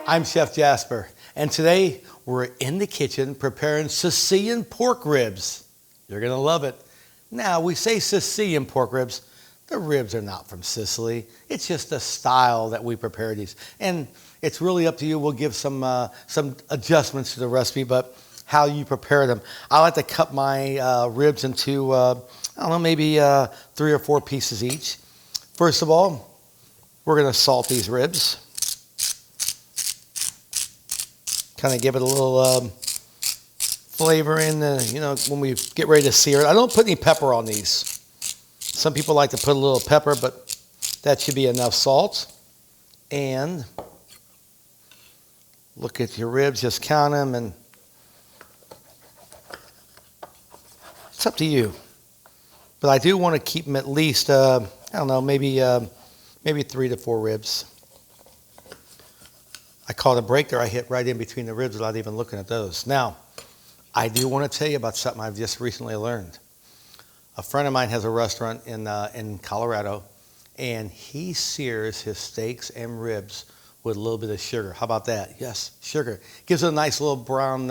I'm Chef Jasper, and today we're in the kitchen preparing Sicilian pork ribs. You're gonna love it. Now, we say Sicilian pork ribs. The ribs are not from Sicily. It's just the style that we prepare these. And it's really up to you. We'll give some adjustments to the recipe, but how you prepare them. I like to cut my ribs into, I don't know, maybe 3 or 4 pieces each. First of all, we're gonna salt these ribs. Kind of give it a little flavor in the, when we get ready to sear it. I don't put any pepper on these. Some people like to put a little pepper, but that should be enough salt. And look at your ribs, just count them, and it's up to you. But I do want to keep them at least, I don't know, maybe 3 to 4 ribs. I caught a break there. I hit right in between the ribs without even looking at those. Now, I do want to tell you about something I've just recently learned. A friend of mine has a restaurant in Colorado, and he sears his steaks and ribs with a little bit of sugar. How about that? Yes, sugar. Gives it a nice little brown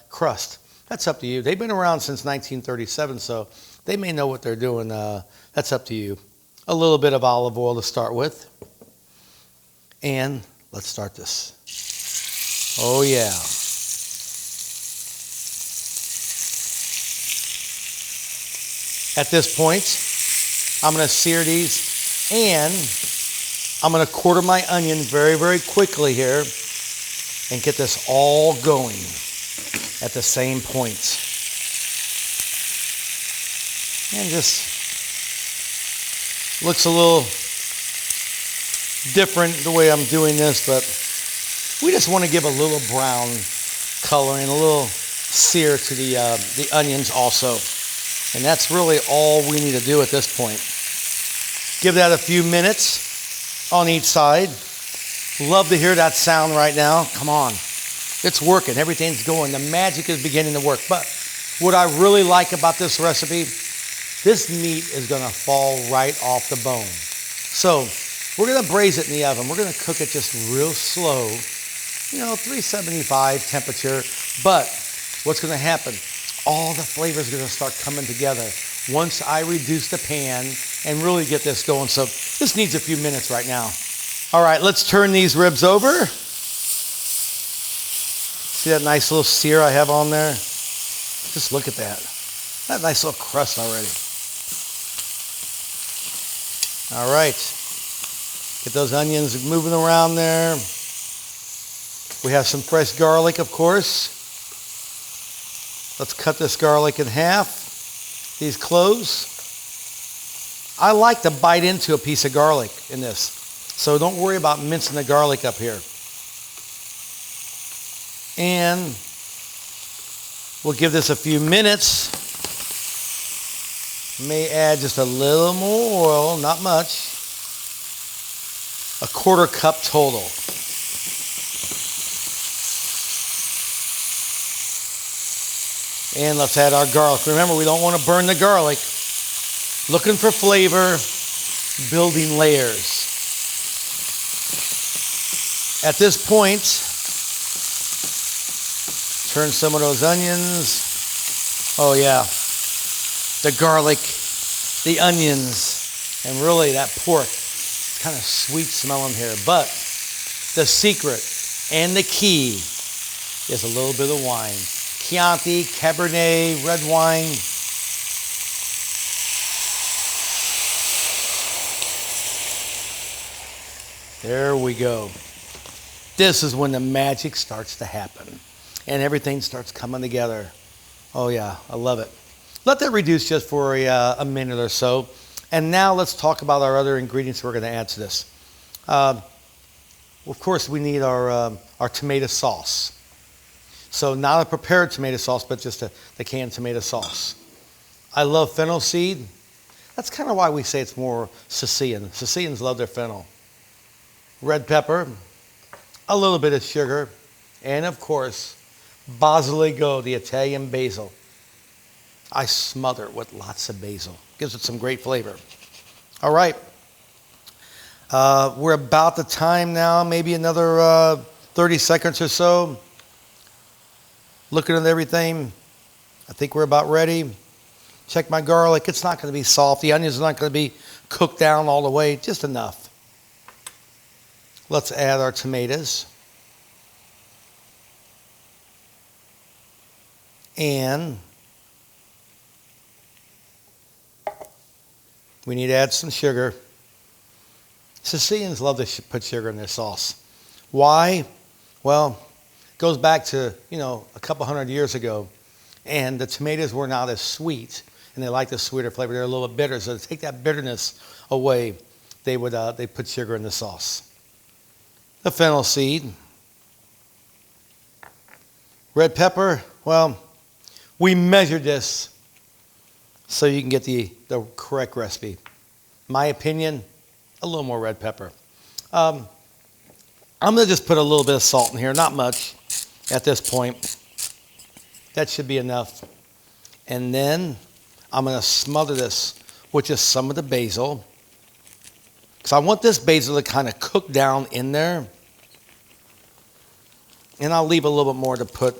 crust. That's up to you. They've been around since 1937, so they may know what they're doing. That's up to you. A little bit of olive oil to start with. And let's start this. Oh, yeah. At this point, I'm going to sear these, and I'm going to quarter my onion very, very quickly here and get this all going at the same point. And just looks a little different the way I'm doing this, but we just want to give a little brown color and a little sear to the onions also. And that's really all we need to do at this point. Give that a few minutes on each side. Love to hear that sound right now. Come on. It's working. Everything's going. The magic is beginning to work. But what I really like about this recipe, this meat is going to fall right off the bone. So we're going to braise it in the oven. We're going to cook it just real slow, 375 temperature. But what's going to happen? All the flavors are going to start coming together once I reduce the pan and really get this going. So this needs a few minutes right now. All right, let's turn these ribs over. See that nice little sear I have on there? Just look at that. That nice little crust already. All right. Get those onions moving around there. We have some fresh garlic, of course. Let's cut this garlic in half. These cloves. I like to bite into a piece of garlic in this, so don't worry about mincing the garlic up here. And we'll give this a few minutes. May add just a little more oil, not much. A 1/4 cup total. And let's add our garlic. Remember, we don't want to burn the garlic. Looking for flavor, building layers. At this point, turn some of those onions. Oh yeah, the garlic, the onions, and really that pork. It's kind of sweet smelling here. But the secret and the key is a little bit of wine. Chianti, Cabernet, red wine. There we go. This is when the magic starts to happen and everything starts coming together. Oh yeah, I love it. Let that reduce just for a minute or so. And now let's talk about our other ingredients we're going to add to this. Of course, we need our tomato sauce. So not a prepared tomato sauce, but just the canned tomato sauce. I love fennel seed. That's kind of why we say it's more Sicilian. Sicilians love their fennel. Red pepper, a little bit of sugar, and of course, basilico, the Italian basil. I smother it with lots of basil. Gives it some great flavor. All right. We're about the time now, maybe another 30 seconds or so. Looking at everything. I think we're about ready. Check my garlic. It's not going to be soft. The onions are not going to be cooked down all the way. Just enough. Let's add our tomatoes. And we need to add some sugar. Sicilians love to put sugar in their sauce. Why? Well, it goes back to, a couple hundred years ago. And the tomatoes were not as sweet. And they liked the sweeter flavor. They're a little bit bitter. So to take that bitterness away, they put sugar in the sauce. The fennel seed. Red pepper. Well, we measured this so you can get the correct recipe. My opinion, a little more red pepper. I'm going to just put a little bit of salt in here, not much at this point. That should be enough. And then I'm going to smother this with just some of the basil. Because I want this basil to kind of cook down in there. And I'll leave a little bit more to put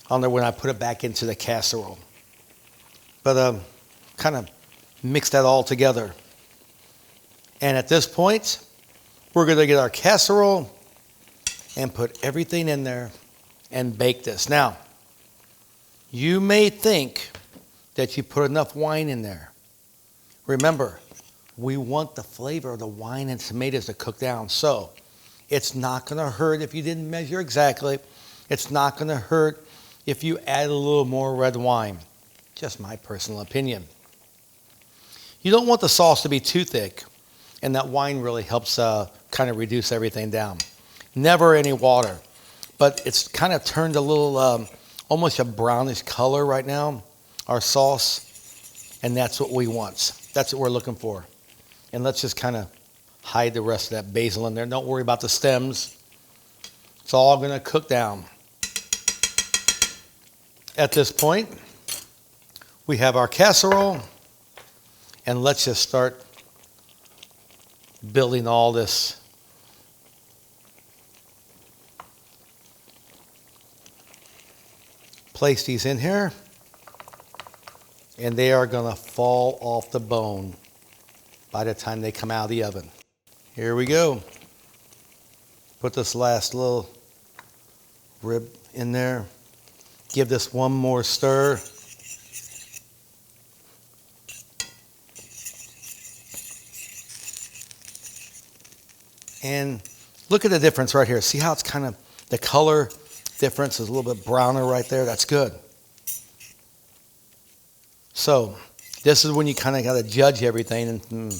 on there when I put it back into the casserole. But kind of mix that all together. And at this point, we're going to get our casserole and put everything in there and bake this. Now, you may think that you put enough wine in there. Remember, we want the flavor of the wine and tomatoes to cook down. So it's not going to hurt if you didn't measure exactly. It's not going to hurt if you add a little more red wine. Just my personal opinion. You don't want the sauce to be too thick, and that wine really helps kind of reduce everything down. Never any water, but it's kind of turned a little, almost a brownish color right now, our sauce, and that's what we want. That's what we're looking for. And let's just kind of hide the rest of that basil in there. Don't worry about the stems. It's all going to cook down. At this point, we have our casserole, and let's just start building all this. Place these in here, and they are going to fall off the bone by the time they come out of the oven. Here we go. Put this last little rib in there. Give this one more stir. And look at the difference right here. See how it's kind of, the color difference is a little bit browner right there. That's good. So this is when you kind of got to judge everything and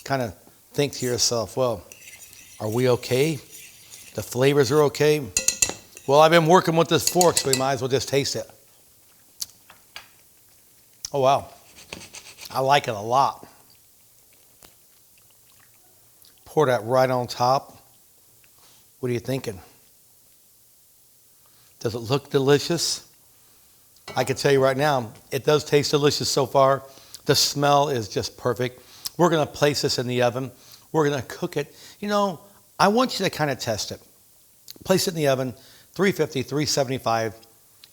kind of think to yourself, well, are we okay? The flavors are okay? Well, I've been working with this fork, so we might as well just taste it. Oh, wow. I like it a lot. Pour that right on top. What are you thinking? Does it look delicious? I can tell you right now, it does taste delicious so far. The smell is just perfect. We're going to place this in the oven. We're going to cook it. I want you to kind of test it. Place it in the oven, 350, 375,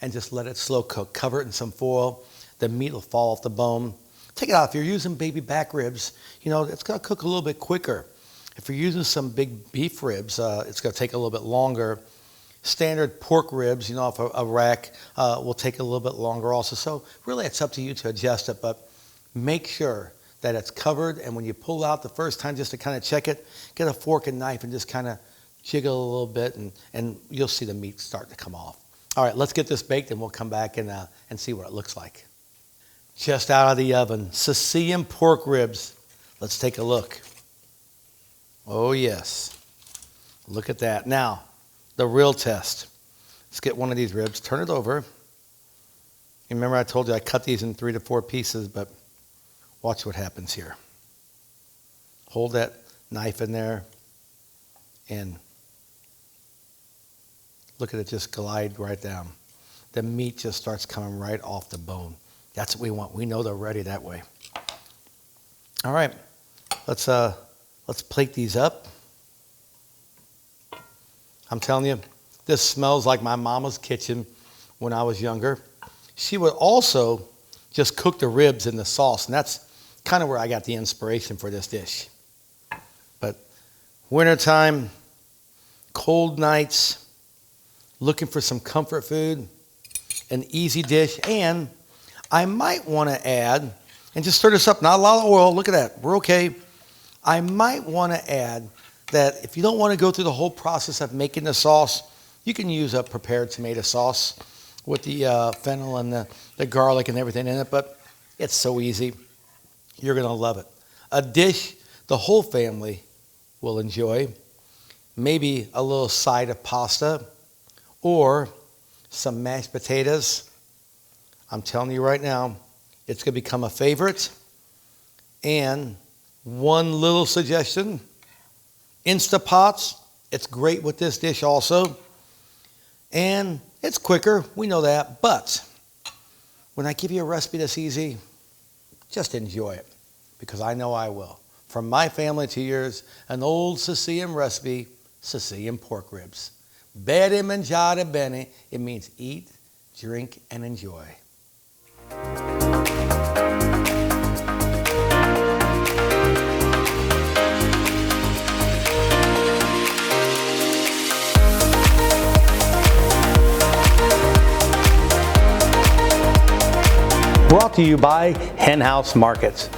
and just let it slow cook. Cover it in some foil. The meat will fall off the bone. Take it out. If you're using baby back ribs, it's going to cook a little bit quicker. If you're using some big beef ribs, it's going to take a little bit longer. Standard pork ribs, off a rack, will take a little bit longer also. So really, it's up to you to adjust it, but make sure that it's covered. And when you pull out the first time, just to kind of check it, get a fork and knife and just kind of jiggle a little bit, and you'll see the meat start to come off. All right, let's get this baked, and we'll come back and see what it looks like. Just out of the oven, Sicilian pork ribs. Let's take a look. Oh, yes. Look at that. Now, the real test. Let's get one of these ribs, turn it over. Remember I told you I cut these in 3 to 4 pieces, but watch what happens here. Hold that knife in there and look at it just glide right down. The meat just starts coming right off the bone. That's what we want. We know they're ready that way. All right, let's plate these up. I'm telling you, this smells like my mama's kitchen when I was younger. She would also just cook the ribs in the sauce, and that's kind of where I got the inspiration for this dish. But wintertime, cold nights, looking for some comfort food, an easy dish, and I might want to add, and just stir this up, not a lot of oil, look at that, we're okay. I might want to add that if you don't want to go through the whole process of making the sauce, you can use a prepared tomato sauce with the fennel and the garlic and everything in it, but it's so easy. You're going to love it. A dish the whole family will enjoy. Maybe a little side of pasta or some mashed potatoes. I'm telling you right now, it's going to become a favorite. And one little suggestion, Instapots. It's great with this dish also. And it's quicker, we know that. But when I give you a recipe that's easy, just enjoy it, because I know I will. From my family to yours, an old Sicilian recipe, Sicilian pork ribs. Bene mangiare bene, it means eat, drink, and enjoy. Brought to you by Hen House Markets.